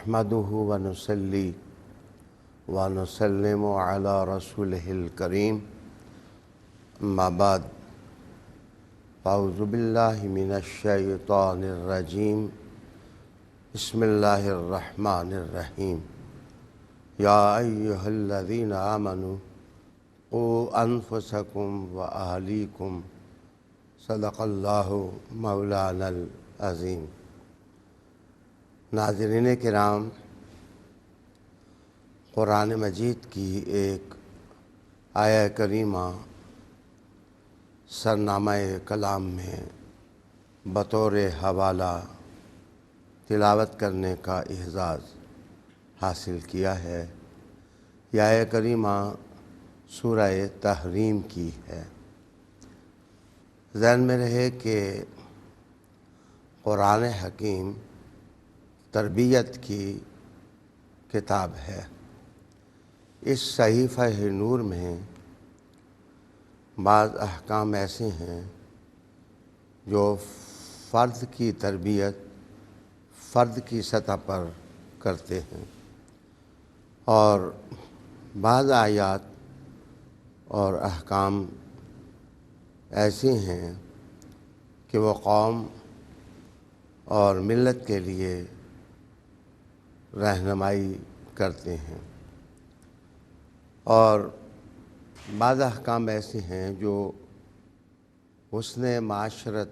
نحمده ونصلي ونسلم على رسوله الكريم اما بعد اعوذ بالله من الشيطان الرجيم بسم الله الرحمن الرحيم يا أيها الذين آمنوا قوا أنفسكم وأهليكم صدق الله مولانا العظيم۔ ناظرین کرام، قرآن مجید کی ایک آیہ کریمہ سرنامہ کلام میں بطور حوالہ تلاوت کرنے کا اعزاز حاصل کیا ہے۔ یہ آیہ کریمہ سورہ تحریم کی ہے۔ ذہن میں رہے کہ قرآن حکیم تربیت کی کتاب ہے۔ اس صحیفہ نور میں بعض احکام ایسے ہیں جو فرد کی تربیت فرد کی سطح پر کرتے ہیں، اور بعض آیات اور احکام ایسے ہیں کہ وہ قوم اور ملت کے لیے رہنمائی کرتے ہیں، اور بعض احکام ایسے ہیں جو حسن معاشرت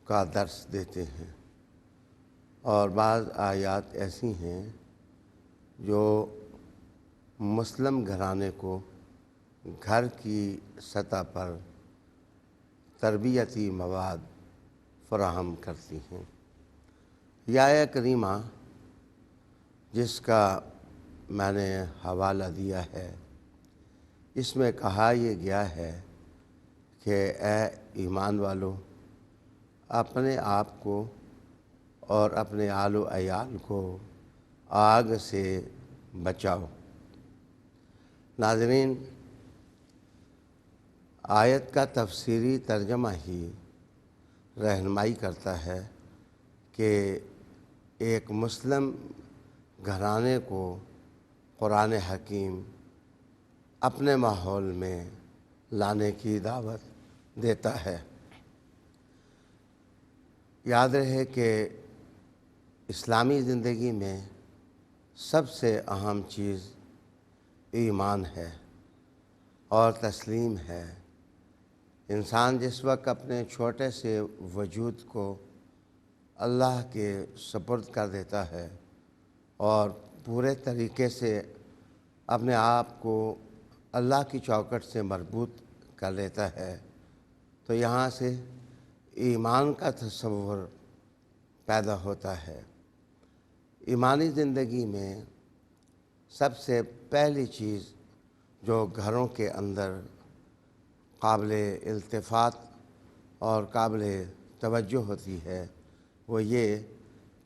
کا درس دیتے ہیں، اور بعض آیات ایسی ہیں جو مسلم گھرانے کو گھر کی سطح پر تربیتی مواد فراہم کرتی ہیں۔ یہ آیہ کریمہ جس کا میں نے حوالہ دیا ہے، اس میں کہا یہ گیا ہے کہ اے ایمان والو، اپنے آپ کو اور اپنے آل و عیال کو آگ سے بچاؤ۔ ناظرین، آیت کا تفسیری ترجمہ ہی رہنمائی کرتا ہے کہ ایک مسلم گھرانے کو قرآن حکیم اپنے ماحول میں لانے کی دعوت دیتا ہے۔ یاد رہے کہ اسلامی زندگی میں سب سے اہم چیز ایمان ہے اور تسلیم ہے۔ انسان جس وقت اپنے چھوٹے سے وجود کو اللہ کے سپرد کر دیتا ہے اور پورے طریقے سے اپنے آپ کو اللہ کی چوکٹ سے مربوط کر لیتا ہے، تو یہاں سے ایمان کا تصور پیدا ہوتا ہے۔ ایمانی زندگی میں سب سے پہلی چیز جو گھروں کے اندر قابل التفات اور قابل توجہ ہوتی ہے وہ یہ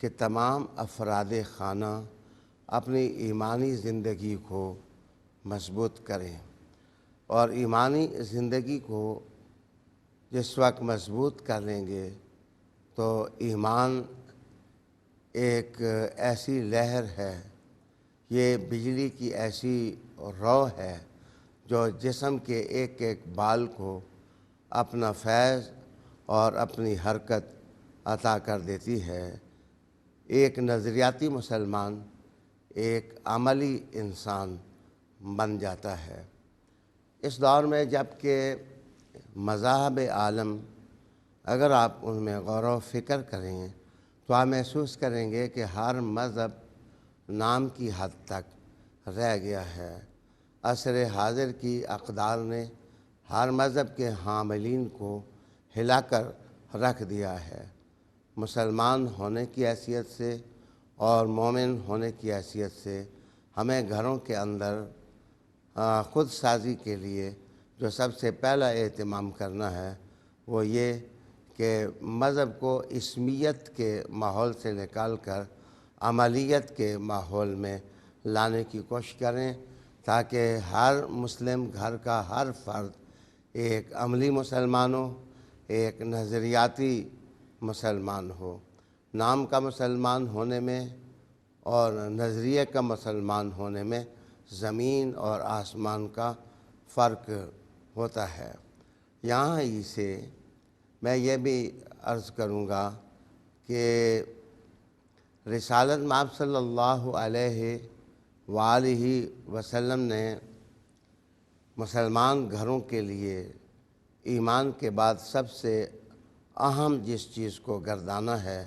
کہ تمام افراد خانہ اپنی ایمانی زندگی کو مضبوط کریں، اور ایمانی زندگی کو جس وقت مضبوط کر لیں گے تو ایمان ایک ایسی لہر ہے، یہ بجلی کی ایسی رو ہے جو جسم کے ایک ایک بال کو اپنا فیض اور اپنی حرکت عطا کر دیتی ہے۔ ایک نظریاتی مسلمان ایک عملی انسان بن جاتا ہے۔ اس دور میں جب کہ مذاہب عالم، اگر آپ ان میں غور و فکر کریں تو آپ محسوس کریں گے کہ ہر مذہب نام کی حد تک رہ گیا ہے۔ عصر حاضر کی اقدار نے ہر مذہب کے حاملین کو ہلا کر رکھ دیا ہے۔ مسلمان ہونے کی حیثیت سے اور مومن ہونے کی حیثیت سے ہمیں گھروں کے اندر خود سازی کے لیے جو سب سے پہلا اہتمام کرنا ہے وہ یہ کہ مذہب کو اسمیت کے ماحول سے نکال کر عملیت کے ماحول میں لانے کی کوشش کریں، تاکہ ہر مسلم گھر کا ہر فرد ایک عملی مسلمان ہو، ایک نظریاتی مسلمان ہو۔ نام کا مسلمان ہونے میں اور نظریے کا مسلمان ہونے میں زمین اور آسمان کا فرق ہوتا ہے۔ یہاں ہی سے میں یہ بھی عرض کروں گا کہ رسالت مآب صلی اللہ علیہ وآلہ وسلم نے مسلمان گھروں کے لیے ایمان کے بعد سب سے اہم جس چیز کو گردانا ہے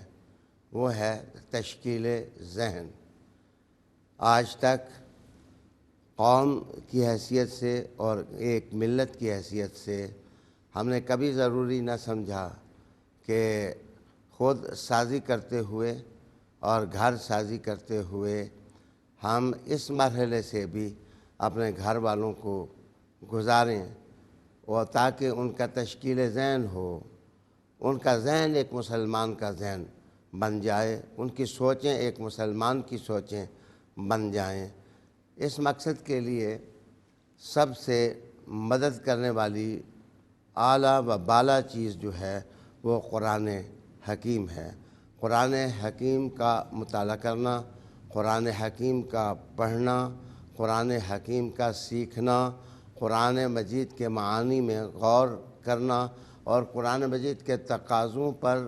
وہ ہے تشکیل ذہن۔ آج تک قوم کی حیثیت سے اور ایک ملت کی حیثیت سے ہم نے کبھی ضروری نہ سمجھا کہ خود سازی کرتے ہوئے اور گھر سازی کرتے ہوئے ہم اس مرحلے سے بھی اپنے گھر والوں کو گزاریں، اور تاکہ ان کا تشکیل ذہن ہو، ان کا ذہن ایک مسلمان کا ذہن بن جائے، ان کی سوچیں ایک مسلمان کی سوچیں بن جائیں۔ اس مقصد کے لیے سب سے مدد کرنے والی اعلیٰ و بالا چیز جو ہے وہ قرآن حکیم ہے۔ قرآن حکیم کا مطالعہ کرنا، قرآن حکیم کا پڑھنا، قرآن حکیم کا سیکھنا، قرآن مجید کے معانی میں غور کرنا اور قرآن مجید کے تقاضوں پر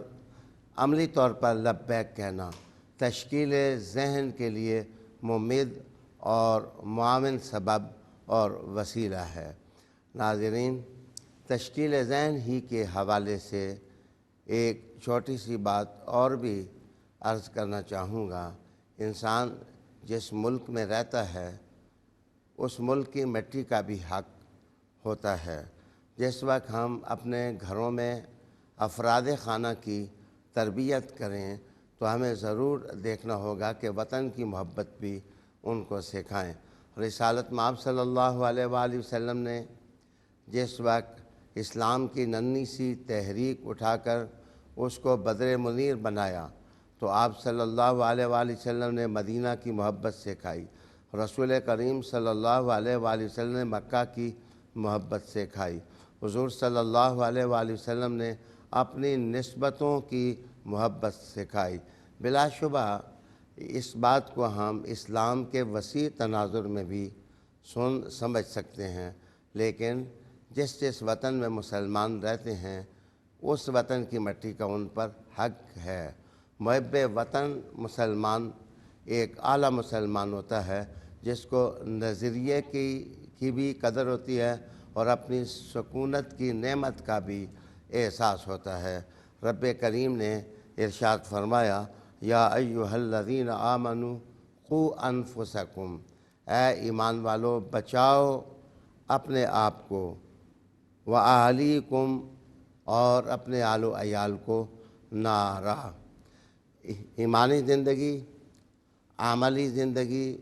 عملی طور پر لبیک کہنا تشکیل ذہن کے لیے ممد اور معاون سبب اور وسیلہ ہے۔ ناظرین، تشکیل ذہن ہی کے حوالے سے ایک چھوٹی سی بات اور بھی عرض کرنا چاہوں گا۔ انسان جس ملک میں رہتا ہے اس ملک کی مٹی کا بھی حق ہوتا ہے۔ جس وقت ہم اپنے گھروں میں افراد خانہ کی تربیت کریں تو ہمیں ضرور دیکھنا ہوگا کہ وطن کی محبت بھی ان کو سکھائیں۔ رسالت مآب صلی اللہ علیہ وآلہ وسلم نے جس وقت اسلام کی ننھی سی تحریک اٹھا کر اس کو بدر منیر بنایا تو آپ صلی اللہ علیہ وآلہ وسلم نے مدینہ کی محبت سکھائی۔ رسول کریم صلی اللہ علیہ وآلہ وسلم نے مکہ کی محبت سکھائی۔ حضور صلی اللہ علیہ وآلہ وسلم نے اپنی نسبتوں کی محبت سکھائی۔ بلا شبہ اس بات کو ہم اسلام کے وسیع تناظر میں بھی سمجھ سکتے ہیں، لیکن جس وطن میں مسلمان رہتے ہیں اس وطن کی مٹی کا ان پر حق ہے۔ محب وطن مسلمان ایک اعلیٰ مسلمان ہوتا ہے جس کو نظریے کی بھی قدر ہوتی ہے اور اپنی سکونت کی نعمت کا بھی احساس ہوتا ہے۔ رب کریم نے ارشاد فرمایا، یا ایھا الذین آمنوا قوا انفسکم، اے ایمان والو بچاؤ اپنے آپ کو، واہلیکم، اور اپنے آل و عیال کو نارا۔ ایمانی زندگی، عملی زندگی،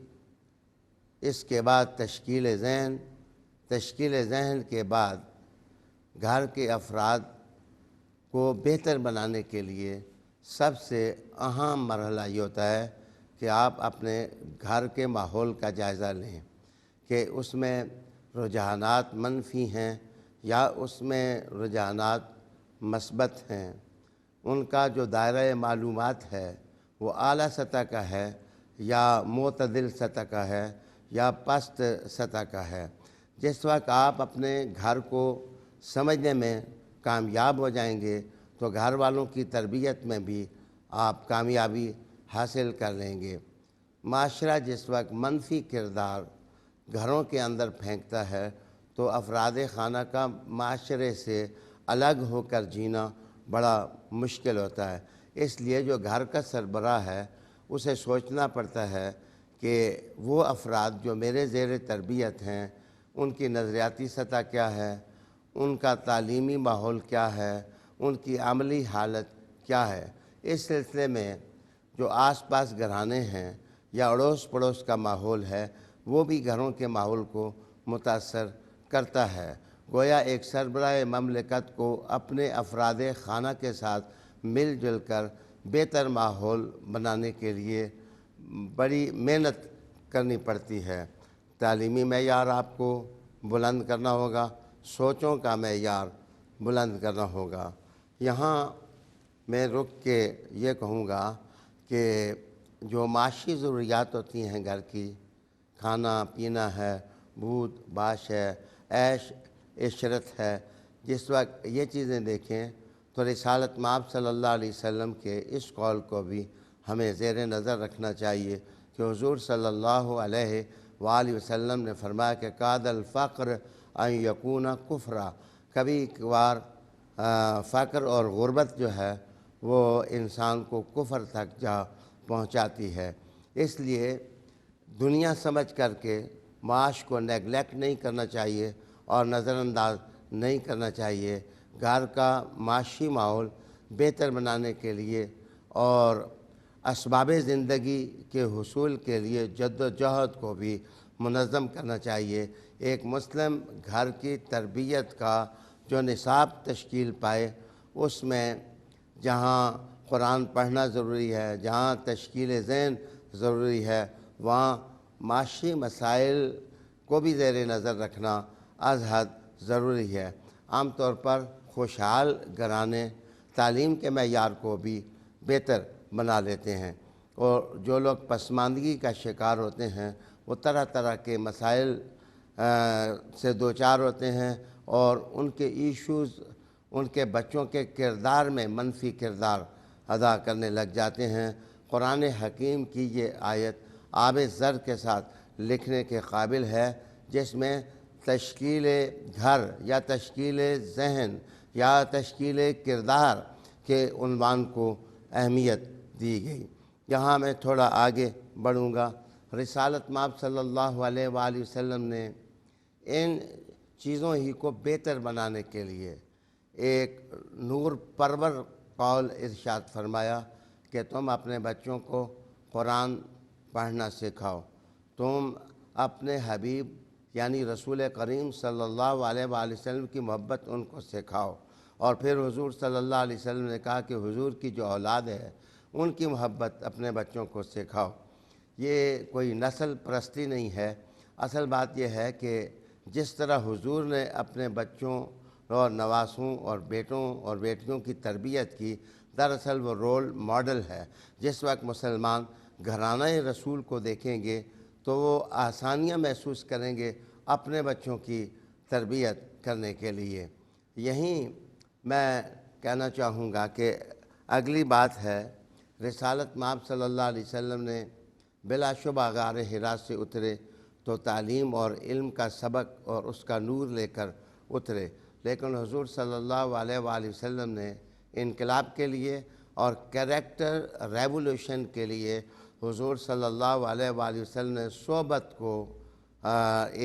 اس کے بعد تشکیل ذہن کے بعد گھر کے افراد کو بہتر بنانے کے لیے سب سے اہم مرحلہ یہ ہوتا ہے کہ آپ اپنے گھر کے ماحول کا جائزہ لیں کہ اس میں رجحانات منفی ہیں یا اس میں رجحانات مثبت ہیں، ان کا جو دائرہ معلومات ہے وہ اعلیٰ سطح کا ہے یا معتدل سطح کا ہے یا پست سطح کا ہے۔ جس وقت آپ اپنے گھر کو سمجھنے میں کامیاب ہو جائیں گے تو گھر والوں کی تربیت میں بھی آپ کامیابی حاصل کر لیں گے۔ معاشرہ جس وقت منفی کردار گھروں کے اندر پھینکتا ہے تو افراد خانہ کا معاشرے سے الگ ہو کر جینا بڑا مشکل ہوتا ہے۔ اس لیے جو گھر کا سربراہ ہے اسے سوچنا پڑتا ہے کہ وہ افراد جو میرے زیر تربیت ہیں ان کی نظریاتی سطح کیا ہے، ان کا تعلیمی ماحول کیا ہے، ان کی عملی حالت کیا ہے۔ اس سلسلے میں جو آس پاس گھرانے ہیں یا اڑوس پڑوس کا ماحول ہے وہ بھی گھروں کے ماحول کو متاثر کرتا ہے۔ گویا ایک سربراہ مملکت کو اپنے افراد خانہ کے ساتھ مل جل کر بہتر ماحول بنانے کے لیے بڑی محنت کرنی پڑتی ہے۔ تعلیمی معیار آپ کو بلند کرنا ہوگا، سوچوں کا معیار بلند کرنا ہوگا۔ یہاں میں رک کے یہ کہوں گا کہ جو معاشی ضروریات ہوتی ہیں گھر کی، کھانا پینا ہے، بود باش ہے، عیش عشرت ہے، جس وقت یہ چیزیں دیکھیں تو رسالت مآب صلی اللہ علیہ وسلم کے اس قول کو بھی ہمیں زیر نظر رکھنا چاہیے کہ حضور صلی اللہ علیہ وآلہ وسلم نے فرمایا کہ قاد الفقر ان یکون کفرا، کبھی کبھار فقر اور غربت جو ہے وہ انسان کو کفر تک جا پہنچاتی ہے۔ اس لیے دنیا سمجھ کر کے معاش کو نیگلیکٹ نہیں کرنا چاہیے اور نظر انداز نہیں کرنا چاہیے۔ گھر کا معاشی ماحول بہتر بنانے کے لیے اور اسباب زندگی کے حصول کے لیے جد و جہد کو بھی منظم کرنا چاہیے۔ ایک مسلم گھر کی تربیت کا جو نصاب تشکیل پائے، اس میں جہاں قرآن پڑھنا ضروری ہے، جہاں تشکیل ذہن ضروری ہے، وہاں معاشی مسائل کو بھی زیر نظر رکھنا از حد ضروری ہے۔ عام طور پر خوشحال گھرانے تعلیم کے معیار کو بھی بہتر بنا لیتے ہیں، اور جو لوگ پسماندگی کا شکار ہوتے ہیں وہ طرح طرح کے مسائل سے دوچار ہوتے ہیں، اور ان کے ایشوز ان کے بچوں کے کردار میں منفی کردار ادا کرنے لگ جاتے ہیں۔ قرآن حکیم کی یہ آیت آب زر کے ساتھ لکھنے کے قابل ہے، جس میں تشکیل گھر یا تشکیل ذہن یا تشکیل کردار کے عنوان کو اہمیت دی گئی۔ یہاں میں تھوڑا آگے بڑھوں گا۔ رسالت مآب صلی اللہ علیہ وآلہ وسلم نے ان چیزوں ہی کو بہتر بنانے کے لیے ایک نور پرور قول ارشاد فرمایا کہ تم اپنے بچوں کو قرآن پڑھنا سکھاؤ، تم اپنے حبیب یعنی رسول کریم صلی اللہ علیہ وآلہ وسلم کی محبت ان کو سکھاؤ۔ اور پھر حضور صلی اللہ علیہ وسلم نے کہا کہ حضور کی جو اولاد ہے ان کی محبت اپنے بچوں کو سکھاؤ۔ یہ کوئی نسل پرستی نہیں ہے، اصل بات یہ ہے کہ جس طرح حضور نے اپنے بچوں اور نواسوں اور بیٹوں اور بیٹیوں کی تربیت کی، دراصل وہ رول ماڈل ہے۔ جس وقت مسلمان گھرانہ رسول کو دیکھیں گے تو وہ آسانیاں محسوس کریں گے اپنے بچوں کی تربیت کرنے کے لیے۔ یہیں میں کہنا چاہوں گا کہ اگلی بات ہے، رسالت مآب صلی اللہ علیہ وسلم نے بلا شبہ غار حرا سے اترے تو تعلیم اور علم کا سبق اور اس کا نور لے کر اترے، لیکن حضور صلی اللہ علیہ وآلہ وسلم نے انقلاب کے لیے اور کریکٹر ریولوشن کے لیے حضور صلی اللہ علیہ وآلہ وسلم نے صحبت کو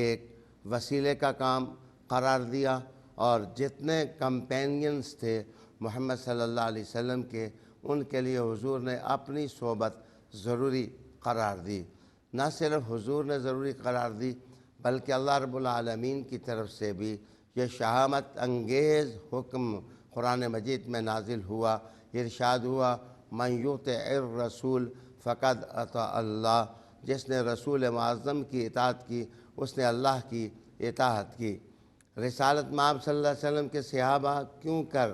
ایک وسیلے کا کام قرار دیا، اور جتنے کمپینینز تھے محمد صلی اللہ علیہ وسلم کے، ان کے لیے حضور نے اپنی صحبت ضروری قرار دی۔ نہ صرف حضور نے ضروری قرار دی بلکہ اللہ رب العالمین کی طرف سے بھی یہ شہامت انگیز حکم قرآن مجید میں نازل ہوا، ارشاد ہوا من یطع الرسول فقد اطاع اللہ، جس نے رسول معظم کی اطاعت کی اس نے اللہ کی اطاعت کی۔ رسالت مآب صلی اللہ علیہ وسلم کے صحابہ کیوں کر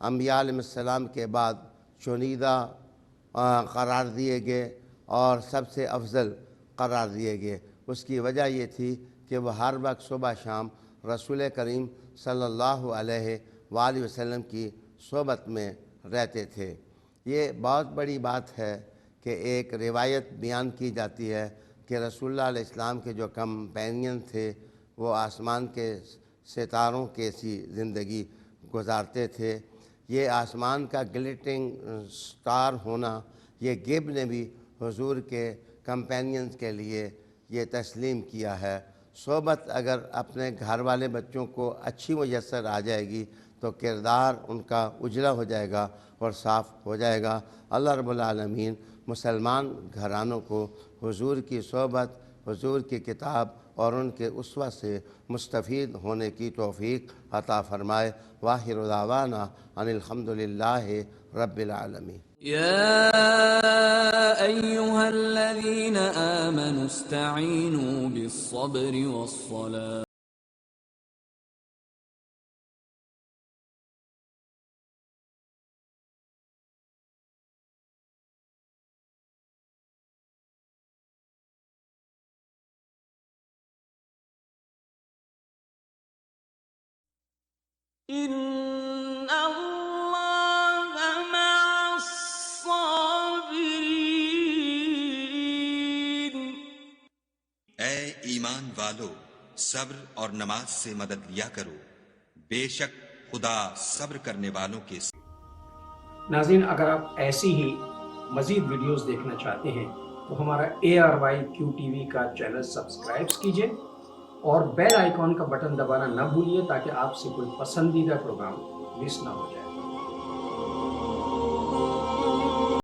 انبیاء علیہ السلام کے بعد چنیدہ قرار دیے گئے اور سب سے افضل قرار دیے گئے؟ اس کی وجہ یہ تھی کہ وہ ہر وقت صبح شام رسول کریم صلی اللہ علیہ وآلہ وسلم کی صحبت میں رہتے تھے۔ یہ بہت بڑی بات ہے کہ ایک روایت بیان کی جاتی ہے کہ رسول اللہ علیہ السلام کے جو کمپینین تھے وہ آسمان کے ستاروں کی سی زندگی گزارتے تھے۔ یہ آسمان کا گلٹنگ سٹار ہونا، یہ گب نے بھی حضور کے کمپینینز کے لیے یہ تسلیم کیا ہے۔ صحبت اگر اپنے گھر والے بچوں کو اچھی میسر آ جائے گی تو کردار ان کا اجلا ہو جائے گا اور صاف ہو جائے گا۔ اللہ رب العالمین مسلمان گھرانوں کو حضور کی صحبت، حضور کی کتاب اور ان کے اسوہ سے مستفید ہونے کی توفیق عطا فرمائے۔ وآخر دعوانا ان الحمد للہ رب العالمین۔ يا أيها الذين آمنوا استعينوا بالصبر والصلاة إن الله مع الصابرين. اے ایمان والو، صبر اور نماز سے مدد لیا کرو، بے شک خدا صبر کرنے والوں کے ساتھ۔ ناظرین، اگر آپ ایسی ہی مزید ویڈیوز دیکھنا چاہتے ہیں تو ہمارا ARYQTV کا چینل سبسکرائب کیجئے اور بیل آئیکن کا بٹن دبانا نہ بھولیے تاکہ آپ سے کوئی پسندیدہ پروگرام مس نہ ہو جائے۔